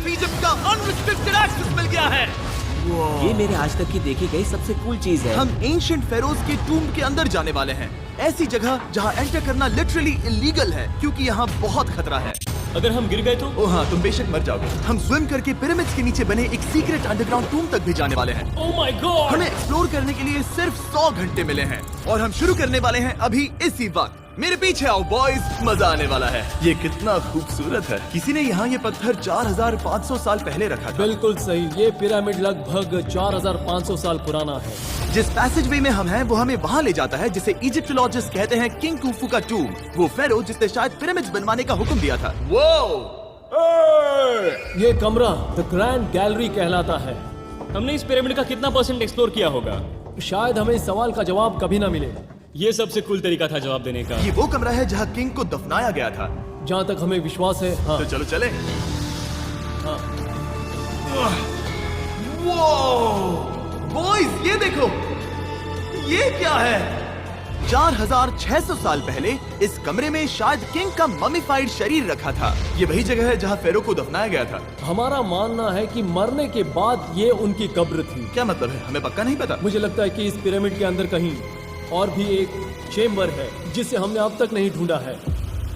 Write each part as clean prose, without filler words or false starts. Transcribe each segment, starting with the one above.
Of Egypt का unrestricted access मिल गया है। ये मेरे आज तक की देखी गई सबसे कूल चीज है। हम एंशिएंट फेरोज के टूम्ब के अंदर जाने वाले हैं, ऐसी जगह जहां एंटर करना लिटरली इलीगल है क्योंकि यहाँ बहुत खतरा है। अगर हम गिर गए तो? ओह हाँ, तुम बेशक मर जाओगे। हम स्विम करके पिरामिड्स के नीचे बने एक सीक्रेट अंडरग्राउंड टूम्ब तक भी जाने वाले हैं। Oh my God! हमें एक्सप्लोर करने के लिए सिर्फ 100 घंटे मिले हैं और हम शुरू करने वाले हैं अभी इसी वक्त। मेरे पीछे आओ बॉयज, मजा आने वाला है। ये कितना खूबसूरत है। किसी ने यहाँ ये पत्थर 4500 साल पहले रखा था। बिल्कुल सही, ये पिरामिड लगभग 4500 साल पुराना है। जिस पैसेज वे में हम हैं वो हमें वहाँ ले जाता है जिसे इजिप्टोलॉजिस्ट कहते हैं किंग कुफू का टूम, वो फेरो जिसने शायद पिरामिड्स बनवाने का हुक्म दिया था। वो ये कमरा द ग्रैंड गैलरी कहलाता है। हमने इस पिरामिड का कितना परसेंट एक्सप्लोर किया होगा? शायद हमें इस सवाल का जवाब कभी ना मिले। ये सबसे कूल तरीका था जवाब देने का। ये वो कमरा है जहाँ किंग को दफनाया गया था। जहाँ तक हमें विश्वास है। हाँ। तो चलो चले। हाँ। बॉयज ये देखो, ये क्या है? 4600 साल पहले इस कमरे में शायद किंग का ममीफाइड शरीर रखा था। ये वही जगह है जहाँ फेरो को दफनाया गया था। हमारा मानना है कि मरने के बाद ये उनकी कब्र थी। क्या मतलब है? हमें पक्का नहीं पता। मुझे लगता है कि इस पिरामिड के अंदर कहीं और भी एक चेम्बर है जिसे हमने अब तक नहीं ढूंढा है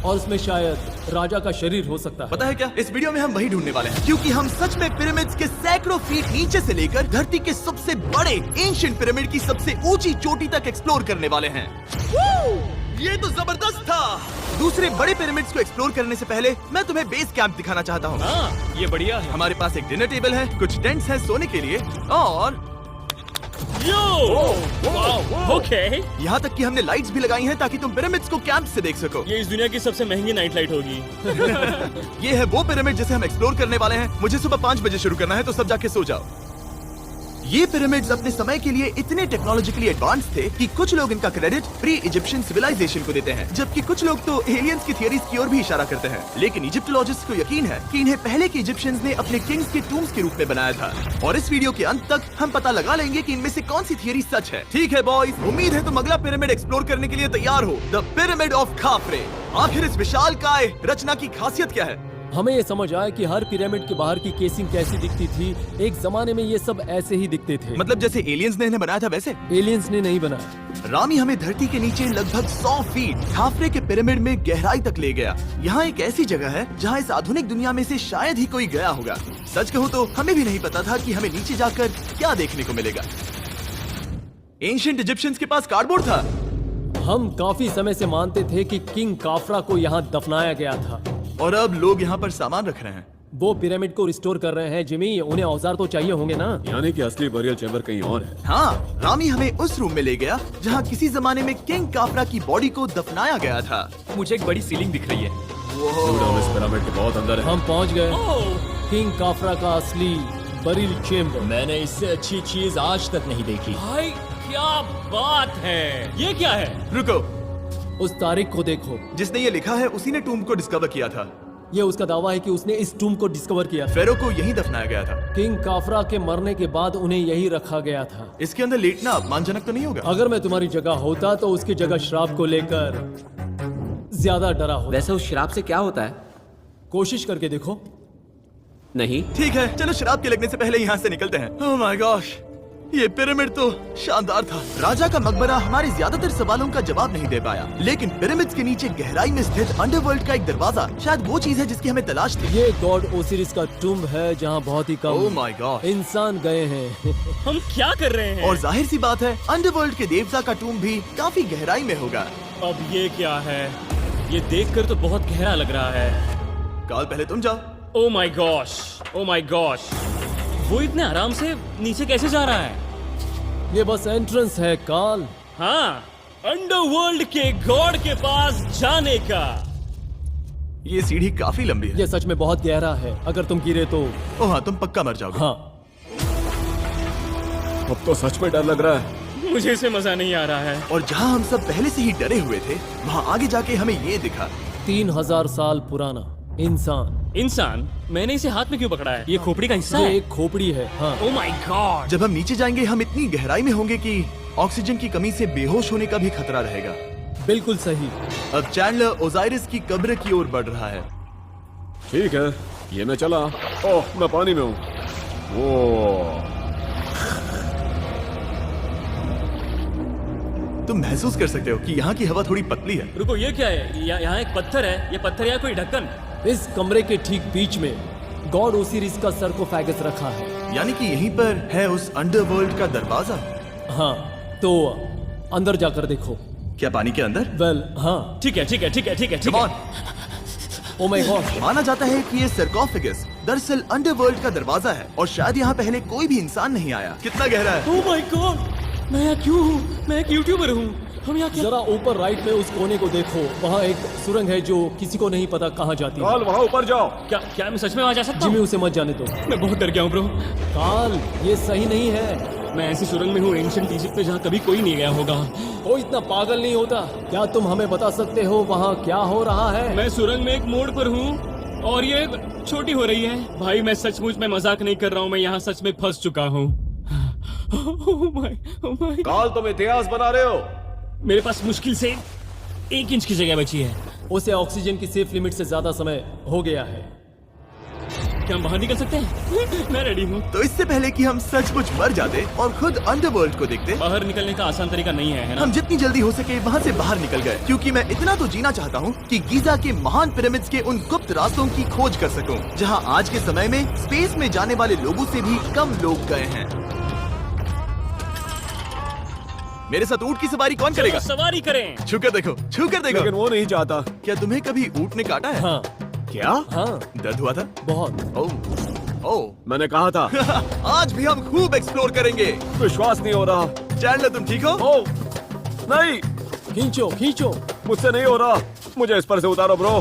और उसमें शायद राजा का शरीर हो सकता है। पता है क्या, इस वीडियो में हम वही ढूंढने वाले हैं क्योंकि हम सच में पिरामिड्स के सैकड़ों फीट नीचे से लेकर धरती के सबसे बड़े एंशिएंट पिरामिड की सबसे ऊंची चोटी तक एक्सप्लोर करने वाले हैं। ये तो जबरदस्त था। दूसरे बड़े पिरामिड्स को एक्सप्लोर करने से पहले मैं तुम्हें बेस कैंप दिखाना चाहता हूँ। हाँ, ये बढ़िया है। हमारे पास एक डिनर टेबल है, कुछ टेंट्स हैं सोने के लिए और ओके। यहाँ तक कि हमने लाइट्स भी लगाई हैं ताकि तुम पिरामिड्स को कैंप से देख सको। ये इस दुनिया की सबसे महंगी नाइट लाइट होगी। ये है वो पिरामिड जिसे हम एक्सप्लोर करने वाले हैं। मुझे सुबह 5 बजे शुरू करना है तो सब जाके सो जाओ। ये पिरामिड्स अपने समय के लिए इतने टेक्नोलॉजिकली एडवांस थे कि कुछ लोग इनका क्रेडिट प्री इजिप्शियन सिविलाइजेशन को देते हैं, जबकि कुछ लोग तो एलियंस की थियरीज की ओर भी इशारा करते हैं। लेकिन इजिप्टोलॉजिस्ट को यकीन है कि इन्हें पहले के इजिप्शियंस ने अपने किंग्स के टूम्स के रूप में बनाया था। और इस वीडियो के अंत तक हम पता लगा लेंगे कि इनमें से कौन सी थियरी सच है। ठीक है बॉयज, उम्मीद है तुम अगला पिरामिड एक्सप्लोर करने के लिए तैयार हो, द पिरामिड ऑफ खाफरे। आखिर इस विशालकाय रचना की खासियत क्या है? हमें ये समझ आया कि हर पिरामिड के बाहर की केसिंग कैसी दिखती थी। एक जमाने में ये सब ऐसे ही दिखते थे। मतलब जैसे एलियंस ने इन्हें बनाया था वैसे? एलियंस ने नहीं बनाया। रामी हमें धरती के नीचे लगभग 100 फीट खाफरे के पिरामिड में गहराई तक ले गया। यहाँ एक ऐसी जगह है जहाँ इस आधुनिक दुनिया में से शायद ही कोई गया होगा। सच कहूँ तो हमें भी नहीं पता था कि हमें नीचे जाकर क्या देखने को मिलेगा। एंशिएंट इजिप्शियंस के पास कार्डबोर्ड था। हम काफी समय से मानते थे कि किंग काफरा को यहाँ दफनाया गया था और अब लोग यहाँ पर सामान रख रहे हैं। वो पिरामिड को रिस्टोर कर रहे हैं। जिमी, उन्हें औजार तो चाहिए होंगे ना? यानी कि असली बरियल चैम्बर कहीं और है। हाँ, रामी हमें उस रूम में ले गया जहाँ किसी जमाने में किंग काफरा की बॉडी को दफनाया गया था। मुझे एक बड़ी सीलिंग दिख रही है। हम इस पिरामिड के बहुत अंदर है। हम पहुँच गए किंग काफरा का असली बरियल चेम्बर। मैंने इससे अच्छी चीज आज तक नहीं देखी। भाई क्या बात है! ये क्या है? रुको, उस तारीख को देखो। जिसने ये लिखा है उसी ने टूम्ब को डिस्कवर किया था। ये उसका दावा है कि उसने इस टूम्ब को डिस्कवर किया। फेरो को यहीं दफनाया गया था। किंग काफरा के मरने के बाद उन्हें यहीं रखा गया था। इसके अंदर लेटना अपमानजनक तो नहीं होगा? अगर मैं तुम्हारी जगह होता तो उसकी जगह शराब को लेकर ज्यादा डरा होता। वैसे उस शराब से क्या होता है? कोशिश करके देखो। नहीं। ठीक है, चलो शराब के लगने से पहले यहाँ से निकलते हैं। ओह माय गॉश, ये पिरामिड तो शानदार था। राजा का मकबरा हमारे ज्यादातर सवालों का जवाब नहीं दे पाया, लेकिन पिरामिड्स के नीचे गहराई में स्थित अंडरवर्ल्ड का एक दरवाजा शायद वो चीज है जिसकी हमें तलाश थी। ये गॉड ओसिरिस का टूम्ब है जहाँ बहुत ही ओह कम माय गॉड इंसान गए हैं। हम क्या कर रहे हैं? और जाहिर सी बात है अंडरवर्ल्ड के देवता का टूम्ब भी काफी गहराई में होगा। अब ये क्या है? ये देखकर तो बहुत गहरा लग रहा है। काल पहले तुम जाओ। Oh my gosh, oh my gosh, वो इतने आराम से नीचे कैसे जा रहा है? ये बस एंट्रेंस है काल। हाँ, अंडरवर्ल्ड के गॉड के पास जाने का। ये सीढ़ी काफी लंबी है। ये सच में बहुत गहरा है। अगर तुम गिरे तो ओह हाँ, तुम पक्का मर जाओगे। हाँ। अब तो सच में डर लग रहा है। मुझे इसे मजा नहीं आ रहा है। और जहाँ हम सब पहले से ही डरे हुए थे, वहाँ आगे जाके हमें ये दिखा। 3000 साल पुराना इंसान। इंसान? मैंने इसे हाथ में क्यों पकड़ा है? ये खोपड़ी का हिस्सा ये है? एक खोपड़ी है। हाँ। Oh my God! जब हम नीचे जाएंगे हम इतनी गहराई में होंगे कि ऑक्सीजन की कमी से बेहोश होने का भी खतरा रहेगा। बिल्कुल सही। अब चैंडलर ओजाइरिस की कब्र की ओर बढ़ रहा है। ठीक है, ये मैं चला। ओह, मैं पानी में हूँ। वो तुम महसूस कर सकते हो कि यहाँ की हवा थोड़ी पतली है। रुको, ये क्या है? यहाँ एक पत्थर है। ये पत्थर या कोई ढक्कन? इस कमरे के ठीक बीच में गॉड ओसिरिस का सरकोफेगस रखा है। यानी कि यहीं पर है उस अंडरवर्ल्ड का दरवाजा। हाँ, तो अंदर जाकर देखो। क्या पानी के अंदर? वेल, हाँ। ठीक है, ठीक है, ठीक है, ठीक है, ठीक Come है। on। Oh my God. माना जाता है कि ये सरकोफेगस दरअसल अंडरवर्ल्ड का दरवाजा है और शायद यहाँ पहले कोई भी इंसान नहीं आया। कितना गहरा है? ओह माय गॉड, मैं यहाँ क्यों हूँ? मैं एक यूट्यूबर हूँ। हम यहाँ क्या? जरा ऊपर राइट में उस कोने को देखो, वहाँ एक सुरंग है जो किसी को नहीं पता कहाँ जाती है। काल, वहाँ ऊपर जाओ। क्या मैं सच में वहाँ जा सकता जिमी, हूँ? उसे मत जाने दो। मैं बहुत डर गया हूँ ब्रो। काल, ये सही नहीं है। मैं ऐसी सुरंग में हूँ एंशिएंट इजिप्ट में जहाँ कभी कोई नहीं गया होगा। वो इतना पागल नहीं होता। क्या तुम हमें बता सकते हो वहाँ क्या हो रहा है? मैं सुरंग में एक मोड़ पर हूँ और ये छोटी हो रही है। भाई मैं सचमुच में मजाक नहीं कर रहा हूँ, मैं यहाँ सच में फंस चुका हूँ। ओह माय काल, तुम इतिहास बना रहे हो। मेरे पास मुश्किल से 1 इंच की जगह बची है। उसे ऑक्सीजन की सेफ लिमिट से ज्यादा समय हो गया है। क्या हम बाहर निकल सकते हैं? मैं रेडी हूँ। तो इससे पहले कि हम सचमुच मर जाते और खुद अंडरवर्ल्ड को देखते, बाहर निकलने का आसान तरीका नहीं है ना? हम जितनी जल्दी हो सके वहाँ से बाहर निकल गए, क्योंकि मैं इतना तो जीना चाहता हूँ कि गीजा के महान पिरामिड्स के उन गुप्त रास्तों की खोज कर सकूं, जहाँ आज के समय में स्पेस में जाने वाले लोगों से भी कम लोग गए हैं। मेरे साथ ऊंट की सवारी कौन चलो करेगा? सवारी करें। छूकर देखो, छूकर लेकिन देखो। वो नहीं चाहता। क्या तुम्हें कभी ऊंट ने काटा है? हाँ, क्या? हाँ, दर्द हुआ था? बहुत। ओह, ओह। मैंने कहा था। आज भी हम खूब एक्सप्लोर करेंगे। विश्वास नहीं हो रहा। चैंडलर, तुम ठीक हो? ओह, नहीं, खींचो, खींचो। मुझसे नहीं हो रहा। मुझे इस पर से उतारो ब्रो।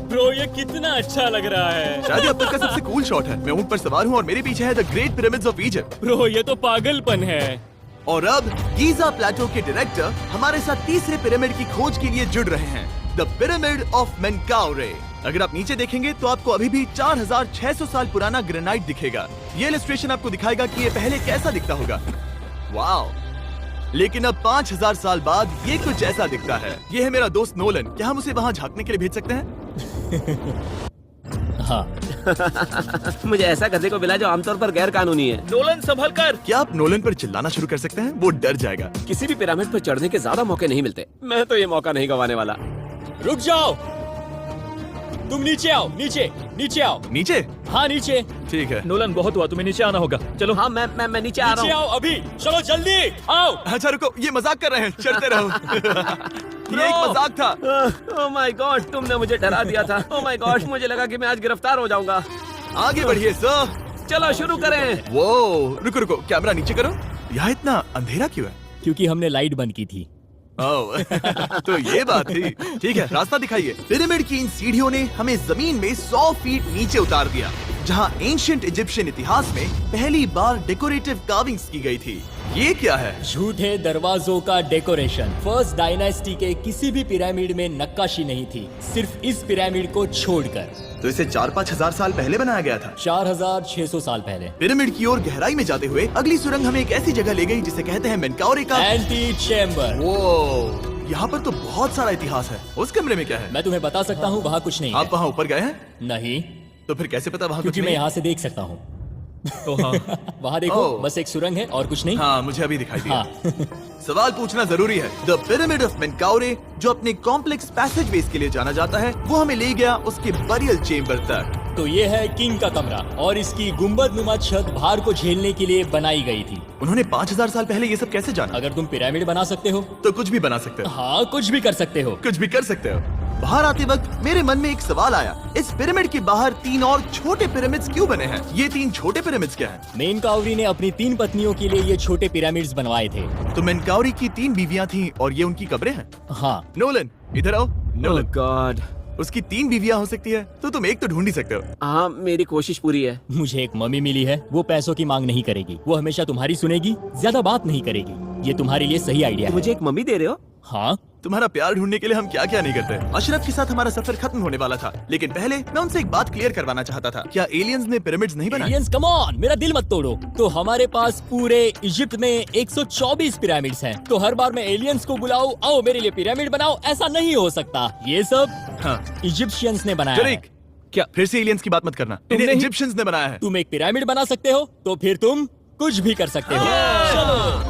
ब्रो ये कितना अच्छा लग रहा है। शायद ये अब तक का सबसे कूल शॉट है। मैं ऊंट पर सवार हूँ और मेरे पीछे है the great pyramids of Egypt. Bro ये तो पागलपन है। और अब गीजा प्लेटो के डायरेक्टर हमारे साथ तीसरे पिरामिड की खोज के लिए जुड़ रहे हैं, द पिरामिड ऑफ मेनकाउरे। अगर आप नीचे देखेंगे तो आपको अभी भी 4600 साल पुराना ग्रेनाइट दिखेगा। ये इलस्ट्रेशन आपको दिखाएगा कि ये पहले कैसा दिखता होगा। वाओ! लेकिन अब 5000 साल बाद ये कुछ ऐसा दिखता है। ये है मेरा दोस्त नोलन। क्या हम उसे वहाँ झांकने के लिए भेज सकते हैं? हाँ। मुझे ऐसा करने को मिला जो आमतौर पर गैर कानूनी है। नोलन संभल कर। क्या आप नोलन पर चिल्लाना शुरू कर सकते हैं? वो डर जाएगा। किसी भी पिरामिड पर चढ़ने के ज्यादा मौके नहीं मिलते। मैं तो ये मौका नहीं गंवाने वाला। रुक जाओ, तुम नीचे आओ, नीचे नीचे आओ। नीचे? हाँ नीचे। ठीक है। नोलन बहुत हुआ, तुम्हें नीचे आना होगा। चलो। हाँ, मैं नीचे आ नीचे रहा हूँ। आओ अभी, चलो जल्दी आओ। अच्छा रुको, ये मजाक कर रहे हैं। चढ़ते रहो। ये एक मजाक था। ओह माय गॉड, तुमने मुझे डरा दिया था। ओह माय गॉड, मुझे लगा कि मैं आज गिरफ्तार हो जाऊंगा। आगे बढ़िए सर। चलो शुरू करें। वो रुको रुको, कैमरा नीचे करो। यहाँ इतना अंधेरा क्यों है? क्योंकि हमने लाइट बंद की थी। ओह, तो ये बात थी। ठीक है, रास्ता दिखाइए। पिरामिड की इन सीढ़ियों ने हमें जमीन में 100 फीट नीचे उतार दिया, जहाँ एंशिएंट इजिप्शियन इतिहास में पहली बार डेकोरेटिव कार्विंग्स की गई थी। ये क्या है? झूठे दरवाजों का डेकोरेशन। फर्स्ट डायनेस्टी के किसी भी पिरामिड में नक्काशी नहीं थी, सिर्फ इस पिरामिड को छोड़कर। तो इसे 4-5 हजार साल पहले बनाया गया था। 4600 साल पहले। पिरामिड की ओर गहराई में जाते हुए अगली सुरंग हमें एक ऐसी जगह ले गई जिसे कहते हैं मेनकाउरे का एंटी चैम्बर। वो यहाँ पर तो बहुत सारा इतिहास है। उस कमरे में क्या है? मैं तुम्हें बता सकता हूँ, वहाँ कुछ नहीं आप है। वहाँ ऊपर गए हैं? नहीं, तो फिर कैसे पता वहाँ कुछ क्योंकि मैं नहीं? यहाँ से देख सकता हूँ। तो हाँ। वहाँ देखो, ओह। बस एक सुरंग है और कुछ नहीं। हाँ, मुझे अभी दिखाई दिया। हाँ। सवाल पूछना जरूरी है। द पिरामिड ऑफ मेनकाउरे, जो अपने कॉम्प्लेक्स पैसेजवेज के लिए जाना जाता है, वो हमें ले गया उसके बरियल चेम्बर तक। तो ये है किंग का कमरा और इसकी गुंबदनुमा छत भार को झेलने के लिए बनाई गई थी। उन्होंने 5000 साल पहले ये सब कैसे जाना? अगर तुम पिरामिड बना सकते हो तो कुछ भी बना सकते हो। हाँ, कुछ भी कर सकते हो। कुछ भी कर सकते हो। बाहर आते वक्त मेरे मन में एक सवाल आया, इस पिरामिड के बाहर 3 और छोटे पिरामिड्स क्यों बने हैं? ये 3 छोटे पिरामिड्स क्या हैं? मेनकाउरी ने अपनी 3 पत्नियों के लिए ये छोटे पिरामिड्स बनवाए थे। तो मेनकाउरी की 3 बीवियां थीं और ये उनकी कब्रें हैं। हाँ, नोलन, इधर आओ। ओह नोलन, गॉड। उसकी 3 बीवियां हो सकती है, तो तुम एक तो ढूंढ ही सकते हो। हाँ, मेरी कोशिश पूरी है। मुझे एक मम्मी मिली है, वो पैसों की मांग नहीं करेगी, वो हमेशा तुम्हारी सुनेगी, ज्यादा बात नहीं करेगी। ये तुम्हारे लिए सही आइडिया है। मुझे एक मम्मी दे रहे हो? हाँ, तुम्हारा प्यार ढूंढने के लिए हम क्या क्या नहीं करते। अशरफ के साथ हमारा सफर खत्म होने वाला था, लेकिन पहले मैं उनसे एक बात क्लियर करवाना चाहता था। क्या एलियंस ने पिरामिड्स नहीं बनाए? एलियंस, कम ऑन, मेरा दिल मत तोड़ो। तो हमारे पास पूरे इजिप्ट में 124 पिरामिड्स हैं। तो हर बार मैं एलियंस को बुलाऊं, आओ मेरे लिए पिरामिड बनाओ, ऐसा नहीं हो सकता। ये सब हाँ। इजिप्शियंस ने बनाया है। जरीक, क्या फिर से एलियंस की बात मत करना, इन्हें नहीं- इजिप्शियंस ने बनाया है। तुम एक पिरामिड बना सकते हो तो फिर तुम कुछ भी कर सकते हो।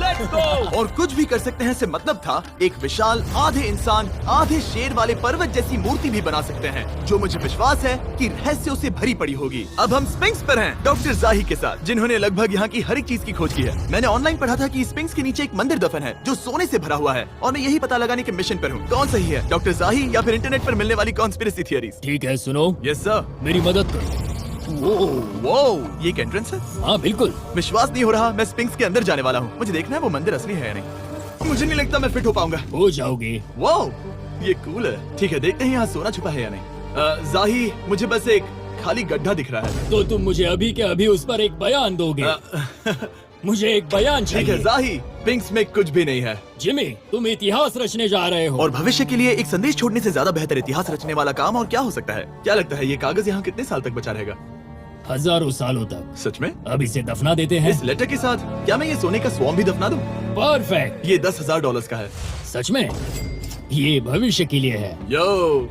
Let's go. और कुछ भी कर सकते हैं से मतलब था एक विशाल आधे इंसान आधे शेर वाले पर्वत जैसी मूर्ति भी बना सकते हैं, जो मुझे विश्वास है कि रहस्यों से भरी पड़ी होगी। अब हम स्पिंक्स पर हैं, डॉक्टर जाही के साथ, जिन्होंने लगभग यहाँ की हर एक चीज की खोज की है। मैंने ऑनलाइन पढ़ा था कि स्पिंक्स के नीचे एक मंदिर दफन है जो सोने से भरा हुआ है, और मैं यही पता लगाने के मिशन पर हूँ। कौन सही है, डॉक्टर जाही या फिर इंटरनेट पर मिलने वाली कॉन्स्पिरेसी थियरीज? ठीक है, सुनो, यस सर। मेरी मदद करो। वो ये एक एंट्रेंस है? हाँ बिल्कुल। विश्वास नहीं हो रहा, मैं स्पिंक्स के अंदर जाने वाला हूँ। मुझे देखना है वो मंदिर असली है या नहीं। मुझे नहीं लगता मैं फिट हो पाऊंगा। हो जाओगे। वाओ, ये कूल है। ठीक है, देखते हैं यहाँ सोना छुपा है या नहीं। जाही, मुझे बस एक खाली गड्ढा दिख रहा है। तो तुम मुझे अभी के अभी उस पर एक बयान दोगे? मुझे एक बयान ठीक है चाहिए। जाही, स्पिंक्स में कुछ भी नहीं है। जिमी, तुम इतिहास रचने जा रहे हो। और भविष्य के लिए एक संदेश छोड़ने से ज्यादा बेहतर इतिहास रचने वाला काम और क्या हो सकता है? क्या लगता है ये कागज यहाँ कितने साल तक बचा रहेगा? हजारों सालों तक। सच में? अब इसे दफना देते हैं। इस लेटर के साथ क्या मैं ये सोने का स्वॉर्म भी दफना दूं? परफेक्ट। ये $10,000 का है। सच में? ये भविष्य के लिए है। यो,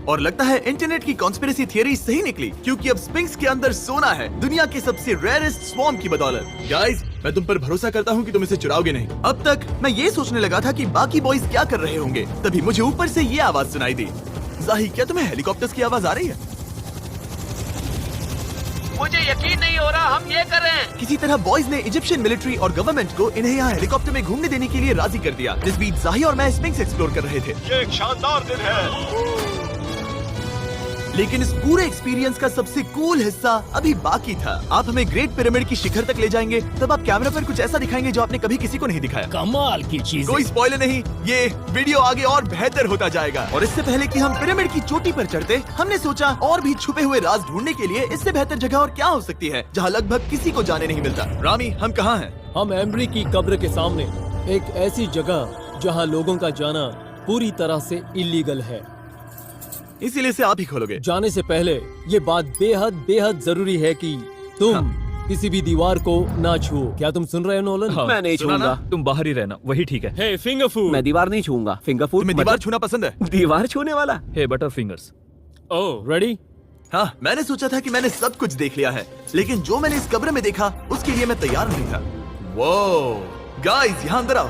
और लगता है इंटरनेट की कॉन्स्पिरेसी थियरी सही निकली, क्योंकि अब स्पिंक्स के अंदर सोना है, दुनिया के सबसे रेयरेस्ट स्वॉर्म की बदौलत। गाइस, मैं तुम पर भरोसा करता हूँ कि तुम इसे चुराओगे नहीं। अब तक मैं ये सोचने लगा था कि बाकी बॉयज क्या कर रहे होंगे, तभी मुझे ऊपर से ये आवाज सुनाई दी। जाही, क्या तुम्हें हेलीकॉप्टर्स की आवाज आ रही है? मुझे यकीन नहीं हो रहा हम ये कर रहे हैं। किसी तरह बॉयज ने इजिप्शियन मिलिट्री और गवर्नमेंट को इन्हें यहाँ हेलीकॉप्टर में घूमने देने के लिए राजी कर दिया। इस बीच जाही और मैं स्पिंक्स एक्सप्लोर कर रहे थे। ये एक शानदार दिन है। लेकिन इस पूरे एक्सपीरियंस का सबसे कूल हिस्सा अभी बाकी था। आप हमें ग्रेट पिरामिड की शिखर तक ले जाएंगे, तब आप कैमरा पर कुछ ऐसा दिखाएंगे जो आपने कभी किसी को नहीं दिखाया। कमाल की चीज। कोई स्पॉइलर नहीं, ये वीडियो आगे और बेहतर होता जाएगा। और इससे पहले कि हम पिरामिड की चोटी पर चढ़ते, हमने सोचा और भी छुपे हुए राज ढूंढने के लिए इससे बेहतर जगह और क्या हो सकती है जहाँ लगभग किसी को जाने नहीं मिलता। रामी, हम कहाँ हैं? हम एम्ब्री की कब्र के सामने, एक ऐसी जगह जहां लोगों का जाना पूरी तरह से इलीगल है। इसीलिए इसे आप ही खोलोगे। जाने से पहले ये बात बेहद बेहद जरूरी है कि तुम किसी भी दीवार को ना छुओ। क्या तुम सुन रहे हो नोलन? मैं नहीं सुना ना? छूंगा, तुम बाहर ही रहना, वही ठीक है। हे फिंगर फूड। मैं दीवार नहीं छूंगा। फिंगर फूड तुम्हें दीवार छूना पसंद है? दीवार छूने वाला? हे बटर फिंगर्स। ओह, रेडी? हाँ, मैंने सोचा था कि मैंने सब कुछ देख लिया है, लेकिन जो मैंने इस कब्र में देखा उसके लिए मैं तैयार नहीं था। वो गाइस, यहाँ अंदर आओ।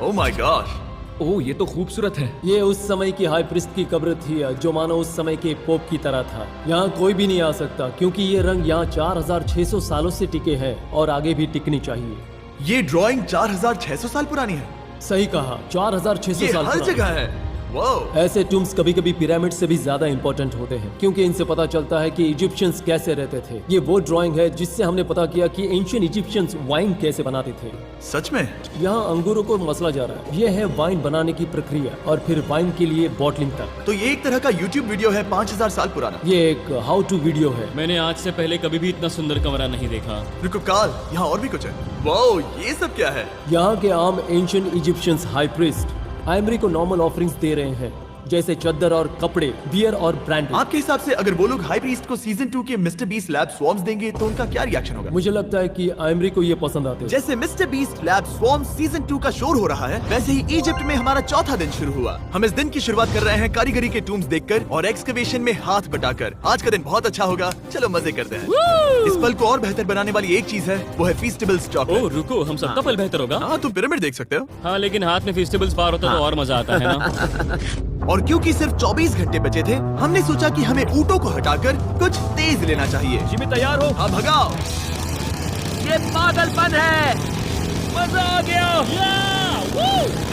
ओह माय गॉश, ओह ये तो खूबसूरत है। ये उस समय की हाई प्रिस्ट की कब्र थी, जो मानो उस समय के पोप की तरह था। यहाँ कोई भी नहीं आ सकता क्योंकि ये रंग यहाँ 4600 सालों से टिके हैं और आगे भी टिकनी चाहिए। ये ड्राइंग 4600 साल पुरानी है। सही कहा, 4600 ये साल हर पुरानी। जगह है। वाओ, ऐसे टूम्स कभी कभी पिरामिड से भी ज्यादा इंपॉर्टेंट होते हैं, क्योंकि इनसे पता चलता है कि इजिप्शियंस कैसे रहते थे। ये वो ड्राइंग है जिससे हमने पता किया कि एंशिएंट इजिप्शियंस वाइन कैसे बनाते थे। सच में? यहाँ अंगूरों को मसला जा रहा है। ये है वाइन बनाने की प्रक्रिया और फिर वाइन के लिए बॉटलिंग तक। तो ये एक तरह का YouTube वीडियो है 5000 साल पुराना। ये एक हाउ टू वीडियो है। मैंने आज से पहले कभी भी इतना सुंदर कमरा नहीं देखा। रुको काल, यहाँ और भी कुछ है। वाओ, ये सब क्या है? यहाँ के आम एंशिएंट इजिप्शियंस हाई प्रीस्ट आइमरी को नॉर्मल ऑफरिंग्स दे रहे हैं, जैसे चद्दर और कपड़े, बियर और ब्रांड। आपके हिसाब से अगर वो लोग हाई प्रीस्ट को सीजन 2 के मिस्टर बीस्ट लैब स्वॉर्म्स देंगे तो उनका क्या रिएक्शन होगा? मुझे लगता है कि आइमरी को ये पसंद आते हैं। जैसे मिस्टर बीस्ट लैब स्वॉर्म्स सीजन 2 का शोर हो रहा है, वैसे ही इजिप्ट में हमारा चौथा दिन शुरू हुआ। हम इस दिन की शुरुआत कर रहे हैं कारीगरी के टूम्स देखकर और एक्सकवेशन में हाथ बटाकर। आज का दिन बहुत अच्छा होगा, चलो मजे करते हैं। इस पल को और बेहतर बनाने वाली एक चीज है, वो है फीस्टेबल्स ओह चॉकलेट। रुको, हम सबका पल बेहतर होगा। हाँ, तुम पिरामिड देख सकते हो। हाँ लेकिन हाथ में फेस्टिवल्स बार होता तो और मजा आता है ना। और क्योंकि सिर्फ 24 घंटे बचे थे, हमने सोचा कि हमें ऊँटों को हटाकर कुछ तेज लेना चाहिए। जिमी तैयार हो? हाँ, भगाओ। ये पागलपन है। मजा आ गया।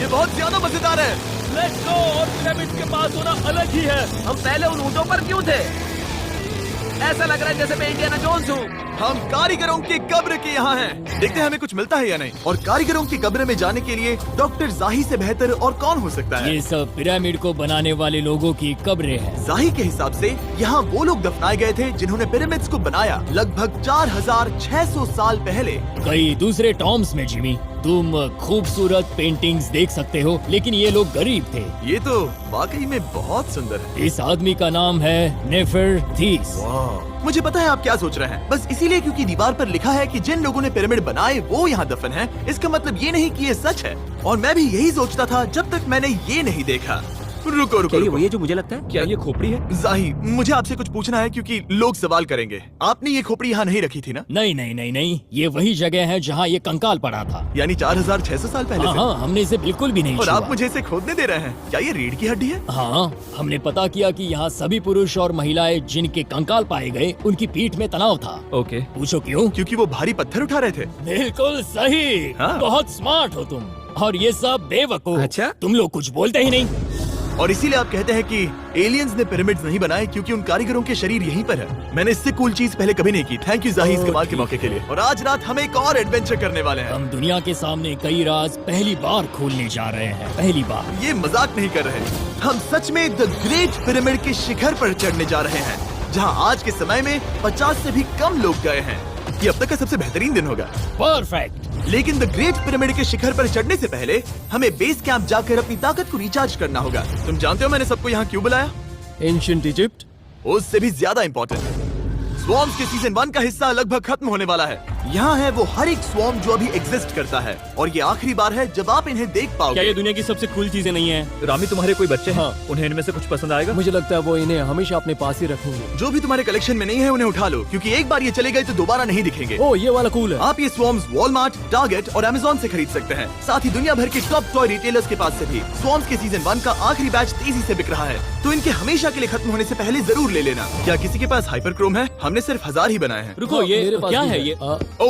ये बहुत ज्यादा मजेदार है। Let's go. और पिरामिड के पास होना अलग ही है। हम पहले उन ऊँटों पर क्यों थे? ऐसा लग रहा है जैसे मैं इंडियाना जोन्स हूँ। हम कारीगरों की कब्र के यहाँ हैं। देखते हैं हमें कुछ मिलता है या नहीं। और कारीगरों की कब्र में जाने के लिए डॉक्टर जाही से बेहतर और कौन हो सकता है? ये सब पिरामिड को बनाने वाले लोगों की कब्रें हैं। जाही के हिसाब से यहाँ वो लोग दफनाए गए थे जिन्होंने पिरामिड्स को बनाया लगभग 4600 साल पहले। कई दूसरे टॉम्स में जिमी, तुम खूबसूरत पेंटिंग्स देख सकते हो, लेकिन ये लोग गरीब थे। ये तो वाकई में बहुत सुंदर है। इस आदमी का नाम है नेफरथीस। मुझे पता है आप क्या सोच रहे हैं, बस इसीलिए क्योंकि दीवार पर लिखा है कि जिन लोगों ने पिरामिड बनाए वो यहाँ दफन है, इसका मतलब ये नहीं कि ये सच है। और मैं भी यही सोचता था जब तक मैंने ये नहीं देखा। रुको रुको क्या ये रुको। वही है जो मुझे लगता है? क्या ये खोपड़ी है? जाही, मुझे आपसे कुछ पूछना है क्योंकि लोग सवाल करेंगे। आपने ये खोपड़ी यहाँ नहीं रखी थी ना? नहीं नहीं नहीं नहीं, ये वही जगह है जहाँ ये कंकाल पड़ा था। यानी 4600 साल पहले हाँ से? हाँ, हमने इसे बिल्कुल भी नहीं और छुआ। आप मुझे इसे खोदने दे रहे हैं? क्या ये रीढ़ की हड्डी है? हाँ, हमने पता किया कि यहाँ सभी पुरुष और महिलाएं जिनके कंकाल पाए गए उनकी पीठ में तनाव था। ओके। पूछो क्यों? क्योंकि वो भारी पत्थर उठा रहे थे। बिल्कुल सही। हाँ। बहुत स्मार्ट हो तुम। और ये सब बेवकूफ। अच्छा? तुम लोग कुछ बोलते ही नहीं। और इसीलिए आप कहते हैं कि एलियंस ने पिरामिड्स नहीं बनाए क्योंकि उन कारीगरों के शरीर यहीं पर है। मैंने इससे कूल चीज पहले कभी नहीं की। थैंक यू जाही इस कमाल के मौके के लिए। और आज रात हम एक और एडवेंचर करने वाले हैं। हम दुनिया के सामने कई राज पहली बार खोलने जा रहे हैं। पहली बार। ये मजाक नहीं कर रहे। हम सच में द ग्रेट पिरामिड के शिखर पर चढ़ने जा रहे हैं, जहां आज के समय में 50 से भी कम लोग गए हैं। ये अब तक का सबसे बेहतरीन दिन होगा। परफेक्ट। लेकिन द ग्रेट पिरामिड के शिखर पर चढ़ने से पहले हमें बेस कैंप जाकर अपनी ताकत को रिचार्ज करना होगा। तुम जानते हो मैंने सबको यहाँ क्यों बुलाया? Ancient Egypt. उससे भी ज्यादा इंपॉर्टेंट, स्वॉर्म्स के सीजन 1 का हिस्सा लगभग खत्म होने वाला है। यहाँ है वो हर एक स्वॉर्म जो अभी एग्जिस्ट करता है, और ये आखिरी बार है जब आप इन्हें देख क्या पाओगे। ये दुनिया की सबसे कूल चीजें नहीं है? रामी, तुम्हारे कोई बच्चे हैं? हाँ। उन्हें इनमें से कुछ पसंद आएगा? मुझे लगता है वो इन्हें हमेशा अपने पास ही रखेंगे। जो भी तुम्हारे कलेक्शन में नहीं है उन्हें उठा लो, क्योंकि एक बार ये चले गए तो दोबारा नहीं दिखेंगे। ओ, ये वाला कूल है। आप ये स्वॉर्म्स वॉलमार्ट, टारगेट और अमेज़न से खरीद सकते हैं। साथ ही दुनिया भर के टॉप टॉय रिटेलर्स के पास से भी। स्वॉर्म्स के सीजन 1 का आखिरी बैच तेजी से बिक रहा है, तो इनके हमेशा के लिए खत्म होने से पहले जरूर ले लेना। क्या किसी के पास हाइपर क्रोम है? हमने सिर्फ 1000 ही बनाए हैं। रुको, हाँ, ये मेरे पास क्या भी है ये? ओ,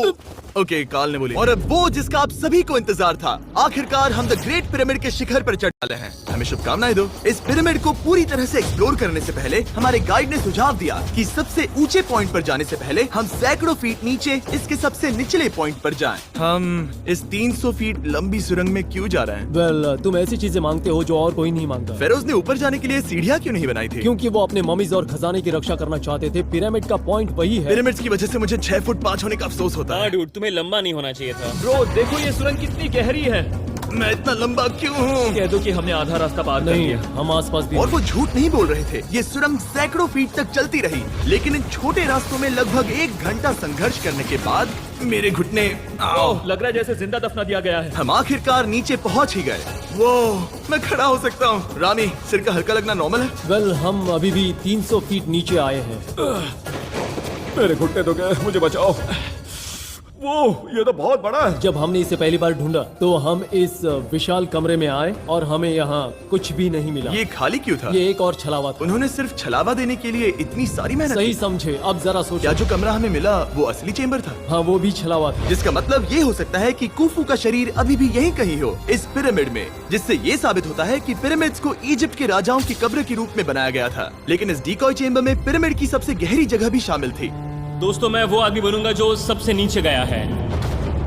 ओके, काल ने बोली। और अब वो जिसका आप सभी को इंतजार था, आखिरकार हम द ग्रेट पिरामिड के शिखर पर चढ़ डाले हैं। हमें शुभकामनाएं दो। इस पिरामिड को पूरी तरह से एक्सप्लोर करने से पहले हमारे गाइड ने सुझाव दिया कि सबसे ऊंचे पॉइंट पर जाने से पहले हम सैकड़ों फीट नीचे इसके सबसे निचले पॉइंट पर जाएं। हम इस 300 फीट लंबी सुरंग में क्यों जा रहे हैं? वेल, तुम ऐसी चीजें मांगते हो जो और कोई नहीं मांगता। फेरोज ने ऊपर जाने के लिए सीढ़ियाँ क्यों नहीं बनाई थी? क्योंकि वो अपने ममीज और खजाने की रक्षा करना चाहते थे। पिरामिड का पॉइंट वही है। पिरामिड्स की वजह से मुझे 6 फुट 5 होने का अफसोस होता हाँ है। डूड, तुम्हें लंबा नहीं होना चाहिए था। ब्रो, देखो ये सुरंग कितनी गहरी है। मैं इतना लंबा क्यों हूँ? कह दो कि हमने आधा रास्ता पार कर नहीं, लिया। हम आसपास भी और वो झूठ नहीं बोल रहे थे। ये सुरंग सैकड़ों फीट तक चलती रही, लेकिन इन छोटे रास्तों में लगभग 1 घंटा संघर्ष करने के बाद मेरे घुटने ओह, लग रहा है जैसे जिंदा दफना दिया गया है। हम आखिरकार नीचे पहुंच ही गए। वो मैं खड़ा हो सकता हूँ। रामी, सिर का हल्का लगना नॉर्मल है? वेल, हम अभी भी 300 फीट नीचे आए हैं। मेरे घुटने तो गए, मुझे बचाओ। वो ये तो बहुत बड़ा है। जब हमने इसे पहली बार ढूंढा तो हम इस विशाल कमरे में आए और हमें यहाँ कुछ भी नहीं मिला। ये खाली क्यों था? ये एक और छलावा था। उन्होंने सिर्फ छलावा देने के लिए इतनी सारी मेहनत सही की। समझे। अब जरा सोचो। क्या जो कमरा हमें मिला वो असली चेंबर था? हाँ, वो भी छलावा था। जिसका मतलब ये हो सकता है कि कुफू का शरीर अभी भी यहीं कहीं हो, इस पिरामिड में, जिससे ये साबित होता है कि पिरामिड्स को इजिप्ट के राजाओं की कब्र के रूप में बनाया गया था। लेकिन इस डिकॉय चेंबर में पिरामिड की सबसे गहरी जगह भी शामिल थी। दोस्तों, मैं वो आदमी बनूंगा जो सबसे नीचे गया है।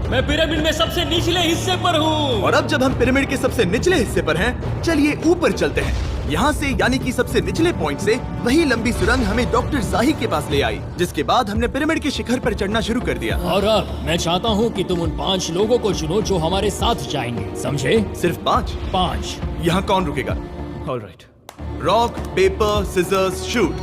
मैं पिरामिड में सबसे निचले हिस्से पर हूँ। और अब जब हम पिरामिड के सबसे निचले हिस्से पर हैं, चलिए ऊपर चलते हैं। यहाँ से, यानी कि सबसे निचले पॉइंट से वही लंबी सुरंग हमें डॉक्टर जाही के पास ले आई, जिसके बाद हमने पिरामिड के शिखर पर चढ़ना शुरू कर दिया। और अब मैं चाहता हूँ कि तुम उन 5 लोगों को चुनो जो हमारे साथ जाएंगे। समझे? सिर्फ 5? 5। यहाँ कौन रुकेगा? Alright. Rock, paper, scissors, shoot.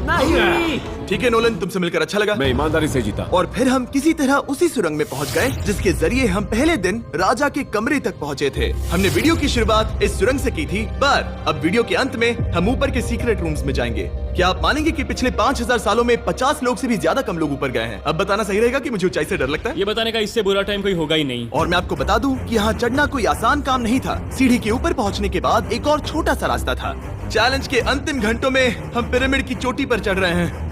नहीं। ठीक है नोलन, तुमसे मिलकर अच्छा लगा। मैं ईमानदारी से जीता। और फिर हम किसी तरह उसी सुरंग में पहुंच गए जिसके जरिए हम पहले दिन राजा के कमरे तक पहुंचे थे। हमने वीडियो की शुरुआत इस सुरंग से की थी, पर अब वीडियो के अंत में हम ऊपर के सीक्रेट रूम्स में जाएंगे। क्या आप मानेंगे कि पिछले 5000 सालों में 50 लोग से भी ज्यादा कम लोग ऊपर गए हैं? अब बताना सही रहेगा कि मुझे ऊंचाई से डर लगता है। ये बताने का इससे बुरा टाइम कोई होगा ही नहीं। और मैं आपको बता दूं कि यहाँ चढ़ना कोई आसान काम नहीं था। सीढ़ी के ऊपर पहुँचने के बाद एक और छोटा सा रास्ता था। चैलेंज के अंतिम घंटों में हम पिरामिड की चोटी पर चढ़ रहे हैं।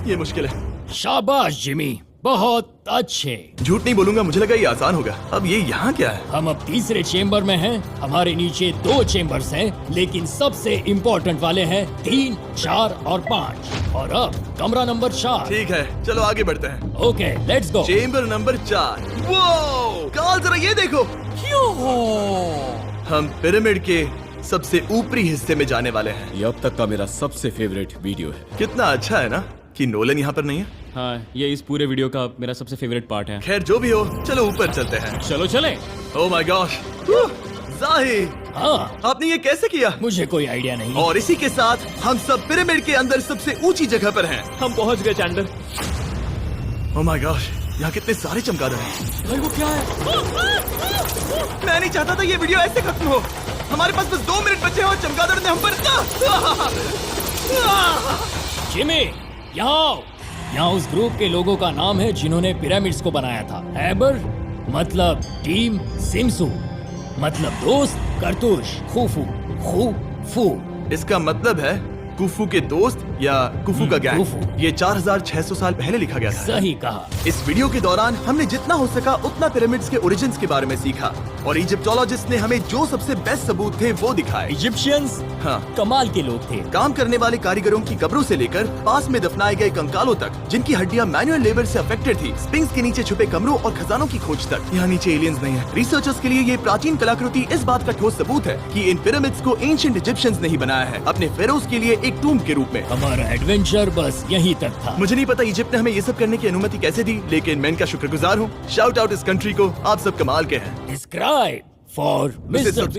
ये मुश्किल है। शाबाश जिमी, बहुत अच्छे। झूठ नहीं बोलूंगा, मुझे लगा ये आसान होगा। अब ये यहाँ क्या है? हम अब तीसरे चेम्बर में हैं। हमारे नीचे 2 चेम्बर्स हैं, लेकिन सबसे इम्पोर्टेंट वाले हैं 3, 4 और 5। और अब कमरा नंबर 4। ठीक है, चलो आगे बढ़ते हैं। Okay, let's go. Chamber number 4। वो काल, जरा ये देखो। हम पिरामिड के सबसे ऊपरी हिस्से में जाने वाले हैं। ये अब तक का मेरा सबसे फेवरेट वीडियो है। कितना अच्छा है ना कि नोलन यहाँ पर नहीं है। हाँ, ये इस पूरे वीडियो का मेरा सबसे फेवरेट पार्ट है। खैर जो भी हो, चलो ऊपर चलते हैं। चलो चले। ओह माय गॉश, जाही, हाँ, आपने ये कैसे किया? मुझे कोई आइडिया नहीं। और इसी के साथ हम सब पिरामिड के अंदर सबसे ऊंची जगह पर हैं। हम पहुंच गए चैंडलर। ओह माय गॉश, यहाँ कितने सारे चमगादड़ हैं। भाई वो क्या है? मैं नहीं चाहता था ये वीडियो ऐसे खत्म हो। हमारे पास बस 2 मिनट बचे हैं और चमगादड़ ने हम पर जिमी, यहाँ आओ। यहाँ उस ग्रुप के लोगों का नाम है जिन्होंने पिरामिड्स को बनाया था। एबर मतलब टीम, सिमसू मतलब दोस्त, करतूश, खूफू, खूफू। इसका मतलब है कुफू के दोस्त या कुफू का गैंग। कुफू। ये 4600 साल पहले लिखा गया था। सही कहा। इस वीडियो के दौरान हमने जितना हो सका उतना पिरामिड्स के ओरिजिन्स के बारे में सीखा और इजिप्टोलॉजिस्ट ने हमें जो सबसे बेस्ट सबूत थे वो दिखाए। इजिप्शियंस हाँ, कमाल के लोग थे। काम करने वाले कारीगरों की कब्रों से लेकर पास में दफनाए गए कंकालों तक, जिनकी हड्डियां मैनुअल लेबर से अफेक्टेड थी, स्पिंक्स के नीचे छुपे कमरों और खजानों की खोज तक। यहाँ नीचे एलियंस नहीं है। रिसर्चर्स के लिए ये प्राचीन कलाकृति इस बात का ठोस सबूत है कि इन पिरामिड्स को एंशिएंट इजिप्शियंस ने ही बनाया है, अपने फेरोज के लिए एक टूम्ब के रूप में। हमारा एडवेंचर बस यहीं तक था। मुझे नहीं पता इजिप्ट ने हमें ये सब करने की अनुमति कैसे दी, लेकिन मैं इनका शुक्रगुजार हूँ। शाउट आउट इस कंट्री को, आप सब कमाल के हैं। Describe for mister